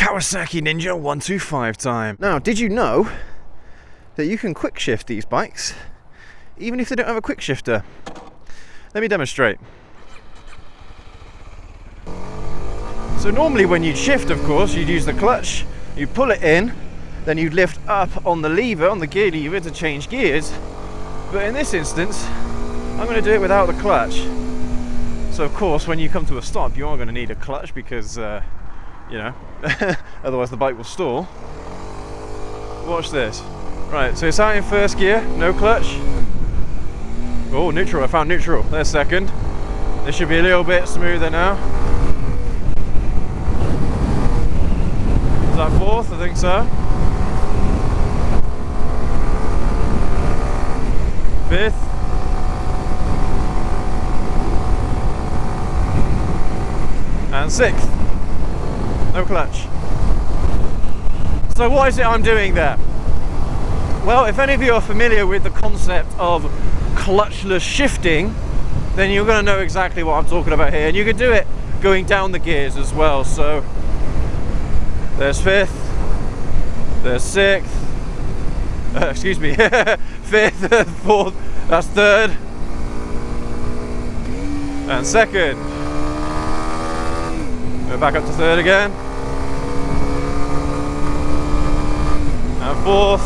Kawasaki Ninja 125 time. Now, did you know that you can quick shift these bikes even if they don't have a quick shifter? Let me demonstrate. So normally when you'd shift, of course, you'd use the clutch, you'd pull it in, then you'd lift up on the lever, on the gear lever to change gears. But in this instance, I'm going to do it without the clutch. So of course, when you come to a stop, you are going to need a clutch because, you know, otherwise the bike will stall. Watch this. Right, so it's out in first gear, no clutch. Oh, neutral, I found neutral. There's second. This should be a little bit smoother now. Is that fourth? I think so. Fifth. And sixth. No clutch. So what is it I'm doing there? Well, if any of you are familiar with the concept of clutchless shifting, then you're going to know exactly what I'm talking about here. And you can do it going down the gears as well. So there's fifth, there's sixth, excuse me, fifth, fourth, that's third, and second. Go back up to third again, and fourth,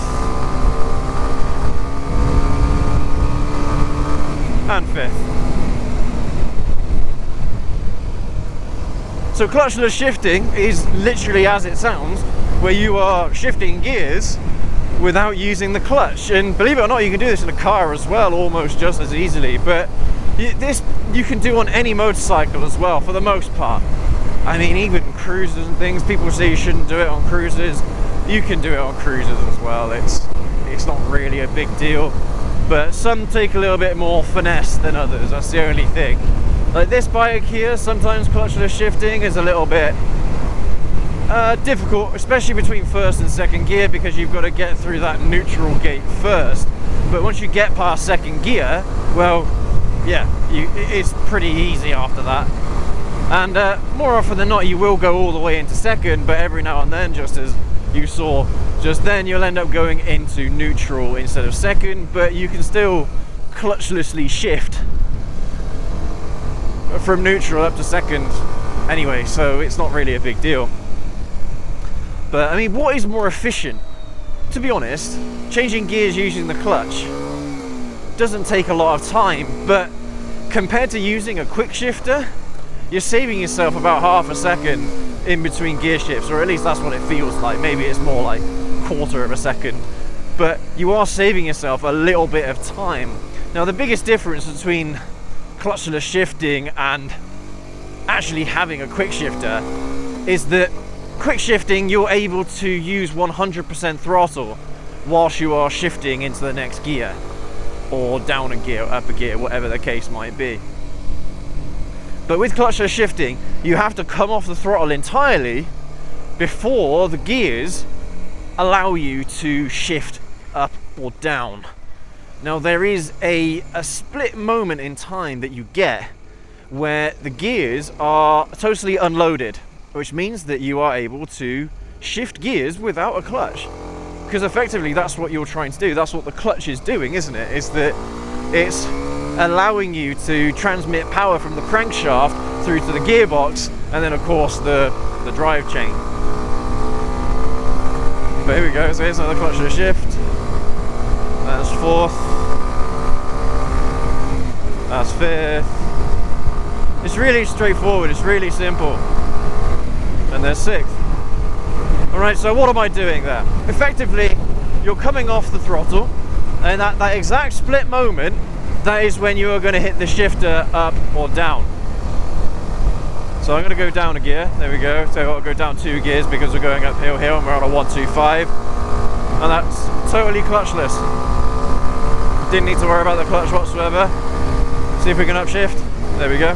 and fifth. So clutchless shifting is literally as it sounds, where you are shifting gears without using the clutch. And believe it or not, you can do this in a car as well, almost just as easily. But this you can do on any motorcycle as well, for the most part. I mean, even cruisers and things, people say you shouldn't do it on cruisers. You can do it on cruisers as well. It's not really a big deal. But some take a little bit more finesse than others, that's the only thing. Like this bike here, sometimes clutchless shifting is a little bit difficult, especially between first and second gear, because you've got to get through that neutral gate first. But once you get past second gear, well, yeah, it's pretty easy after that. And more often than not, you will go all the way into second, but every now and then, just as you saw just then, you'll end up going into neutral instead of second, but you can still clutchlessly shift from neutral up to second anyway, so it's not really a big deal. But I mean, what is more efficient? To be honest, changing gears using the clutch doesn't take a lot of time, but compared to using a quick shifter, you're saving yourself about half a second in between gear shifts, or at least that's what it feels like. Maybe it's more like quarter of a second, but you are saving yourself a little bit of time. Now, the biggest difference between clutchless shifting and actually having a quick shifter is that quick shifting, you're able to use 100% throttle whilst you are shifting into the next gear, or down a gear, up a gear, whatever the case might be. But with clutchless shifting, you have to come off the throttle entirely before the gears allow you to shift up or down. Now, there is a split moment in time that you get where the gears are totally unloaded, which means that you are able to shift gears without a clutch. Because effectively that's what you're trying to do. That's what the clutch is doing, isn't it? Is that it's allowing you to transmit power from the crankshaft through to the gearbox, and then of course the drive chain. But here we go, so here's another clutchless shift. That's fourth. That's fifth. It's really straightforward, it's really simple. And there's sixth. Alright, so what am I doing there? Effectively, you're coming off the throttle, and that exact split moment, that is when you are going to hit the shifter up or down. So I'm going to go down a gear, there we go. So I'll go down 2 gears because we're going uphill here and we're on a 125. And that's totally clutchless. Didn't need to worry about the clutch whatsoever. See if we can upshift. There we go.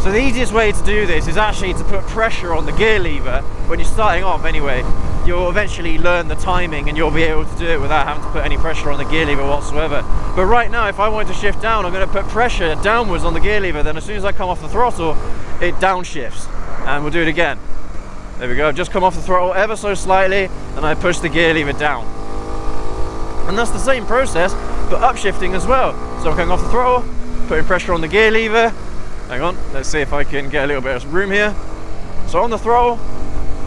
So the easiest way to do this is actually to put pressure on the gear lever when you're starting off anyway. you'll eventually learn the timing and you'll be able to do it without having to put any pressure on the gear lever whatsoever. But right now, if I want to shift down, I'm going to put pressure downwards on the gear lever, then as soon as I come off the throttle, it downshifts. And we'll do it again. There we go, I've just come off the throttle ever so slightly, and I push the gear lever down. And that's the same process, but upshifting as well. So I'm coming off the throttle, putting pressure on the gear lever. Hang on, let's see if I can get a little bit of room here. So on the throttle,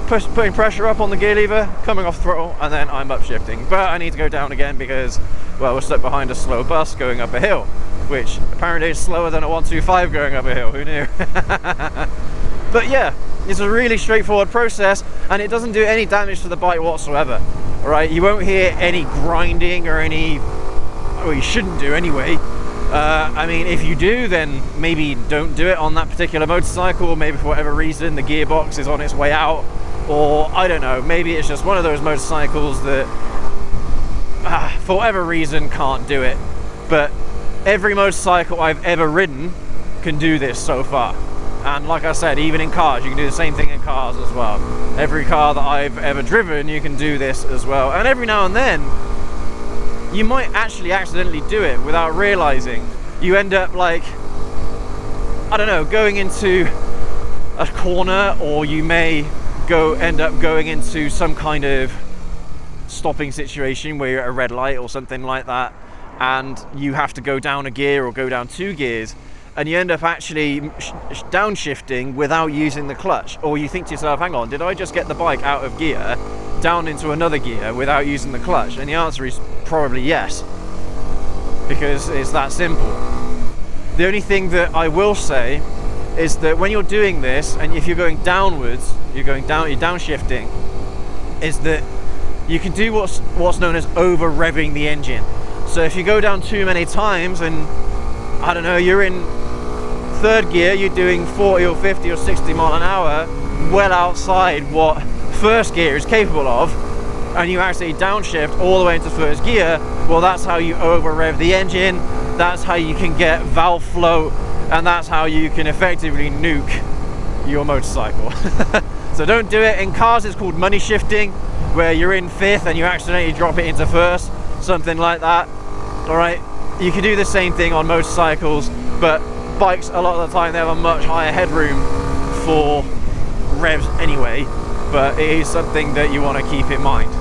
putting pressure up on the gear lever, coming off throttle, and then I'm upshifting. But I need to go down again because, well, we're stuck behind a slow bus going up a hill, which apparently is slower than a 125 going up a hill, who knew? But yeah, it's a really straightforward process, and it doesn't do any damage to the bike whatsoever. All right, you won't hear any grinding or any, well, you shouldn't do anyway. I mean, if you do, then maybe don't do it on that particular motorcycle. Maybe for whatever reason the gearbox is on its way out, or I don't know, maybe it's just one of those motorcycles that for whatever reason can't do it. But every motorcycle I've ever ridden can do this so far. And like I said, even in cars, you can do the same thing in cars as well. Every car that I've ever driven, you can do this as well. And every now and then, you might actually accidentally do it without realizing. You end up like, I don't know, going into a corner, or you may end up going into some kind of stopping situation where you're at a red light or something like that, and you have to go down a gear or go down 2 gears, and you end up actually downshifting without using the clutch. Or you think to yourself, hang on, did I just get the bike out of gear down into another gear without using the clutch? And the answer is probably yes, because it's that simple. The only thing that I will say is that when you're doing this, and if you're going downwards, you're downshifting, is that you can do what's known as over revving the engine. So if you go down too many times, and I don't know, you're in 3rd gear, you're doing 40 or 50 or 60 mile an hour, well outside what 1st gear is capable of, and you actually downshift all the way into 1st gear, well, that's how you over rev the engine, that's how you can get valve float, and that's how you can effectively nuke your motorcycle. So don't do it. In cars it's called money shifting, where you're in 5th and you accidentally drop it into 1st, something like that. Alright, you can do the same thing on motorcycles, but bikes, a lot of the time, they have a much higher headroom for revs anyway, but it is something that you want to keep in mind.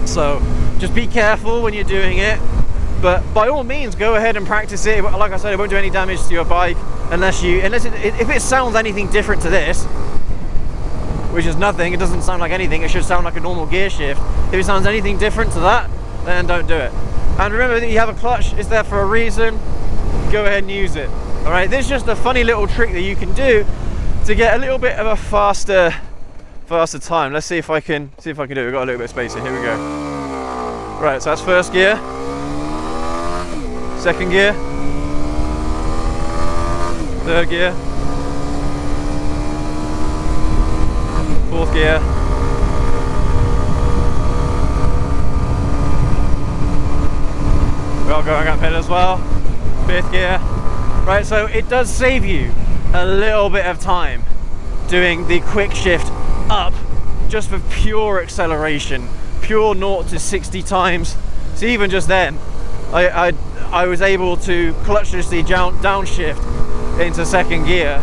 So just be careful when you're doing it, but by all means go ahead and practice it. Like I said, it won't do any damage to your bike if it sounds anything different to this, which is nothing. It doesn't sound like anything. It should sound like a normal gear shift. If it sounds anything different to that, then don't do it. And remember that you have a clutch, it's there for a reason. Go ahead and use it. All right, this is just a funny little trick that you can do to get a little bit of a faster time. Let's see if I can do it. We've got a little bit of space here. Here we go. Right, so that's 1st gear, 2nd gear, 3rd gear, 4th gear, we're all going up hill as well, 5th gear. Right, so it does save you a little bit of time doing the quick shift up just for pure acceleration, pure 0 to 60 times. So even just then, I was able to clutchlessly downshift into 2nd gear.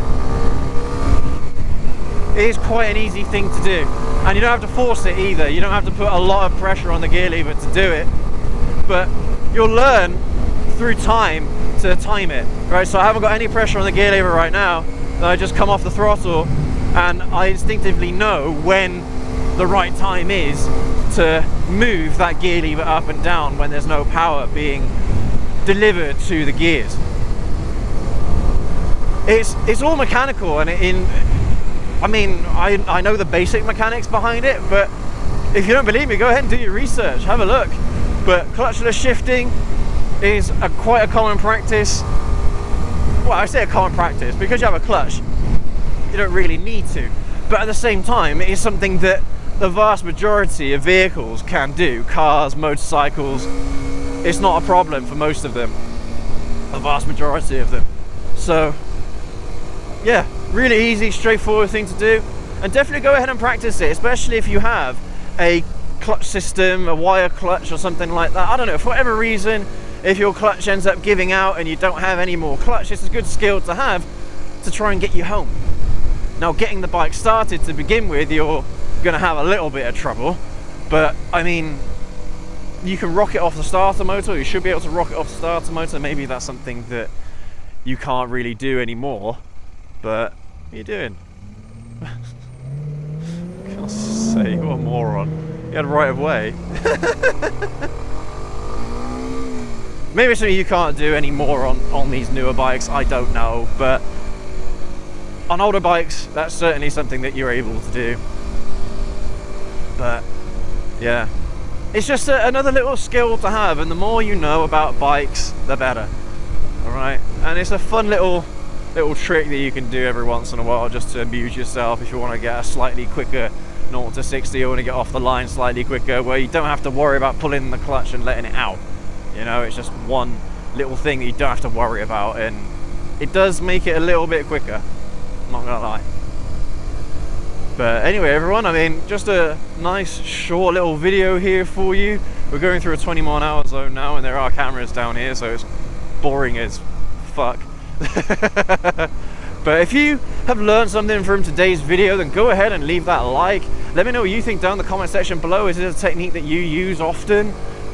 It is quite an easy thing to do, and you don't have to force it either. You don't have to put a lot of pressure on the gear lever to do it, but you'll learn through time to time it. Right, so I haven't got any pressure on the gear lever right now. I just come off the throttle, and I instinctively know when the right time is to move that gear lever up and down when there's no power being delivered to the gears. It's all mechanical, and I know the basic mechanics behind it, but if you don't believe me, go ahead and do your research, have a look. But clutchless shifting is quite a common practice. Well, I say a common practice because you have a clutch, you don't really need to, but at the same time it is something that the vast majority of vehicles can do. Cars, motorcycles, it's not a problem for most of them, the vast majority of them. So yeah, really easy, straightforward thing to do, and definitely go ahead and practice it, especially if you have a clutch system, a wire clutch or something like that, I don't know, for whatever reason, if your clutch ends up giving out and you don't have any more clutch, it's a good skill to have to try and get you home. Now, getting the bike started to begin with, you're going to have a little bit of trouble, but I mean, you can rock it off the starter motor. You should be able to rock it off the starter motor. Maybe that's something that you can't really do anymore, but what are you doing? God's sake, what a moron. You had right of way. Maybe it's something you can't do anymore on these newer bikes, I don't know, but on older bikes, that's certainly something that you're able to do. But yeah, it's just another little skill to have, and the more you know about bikes, the better. Alright, and it's a fun little trick that you can do every once in a while just to amuse yourself if you want to get a slightly quicker 0 to 60, or want to get off the line slightly quicker, where you don't have to worry about pulling the clutch and letting it out. You know, it's just one little thing that you don't have to worry about, and it does make it a little bit quicker, I'm not gonna lie. But anyway, everyone, I mean, just a nice short little video here for you. We're going through a 20-mile-an-hour zone now, and there are cameras down here, so it's boring as fuck. But if you have learned something from today's video, then go ahead and leave that like. Let me know what you think down in the comment section below. Is it a technique that you use often,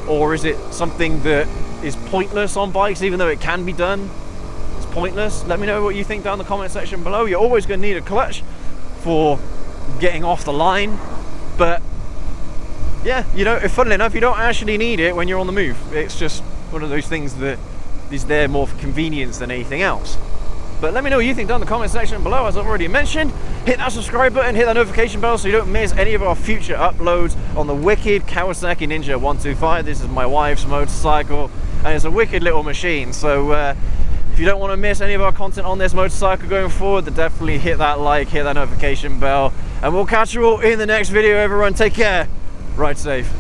or is it something that is pointless on bikes, even though it can be done? It's pointless. Let me know what you think down in the comment section below. You're always going to need a clutch for getting off the line, but yeah, you know, funnily enough, you don't actually need it when you're on the move. It's just one of those things that is there more for convenience than anything else. But let me know what you think down in the comment section below. As I've already mentioned, hit that subscribe button, hit that notification bell so you don't miss any of our future uploads on the wicked Kawasaki Ninja 125. This is my wife's motorcycle, and it's a wicked little machine. So if you don't want to miss any of our content on this motorcycle going forward, then definitely hit that like, hit that notification bell, and we'll catch you all in the next video. Everyone, take care, ride safe.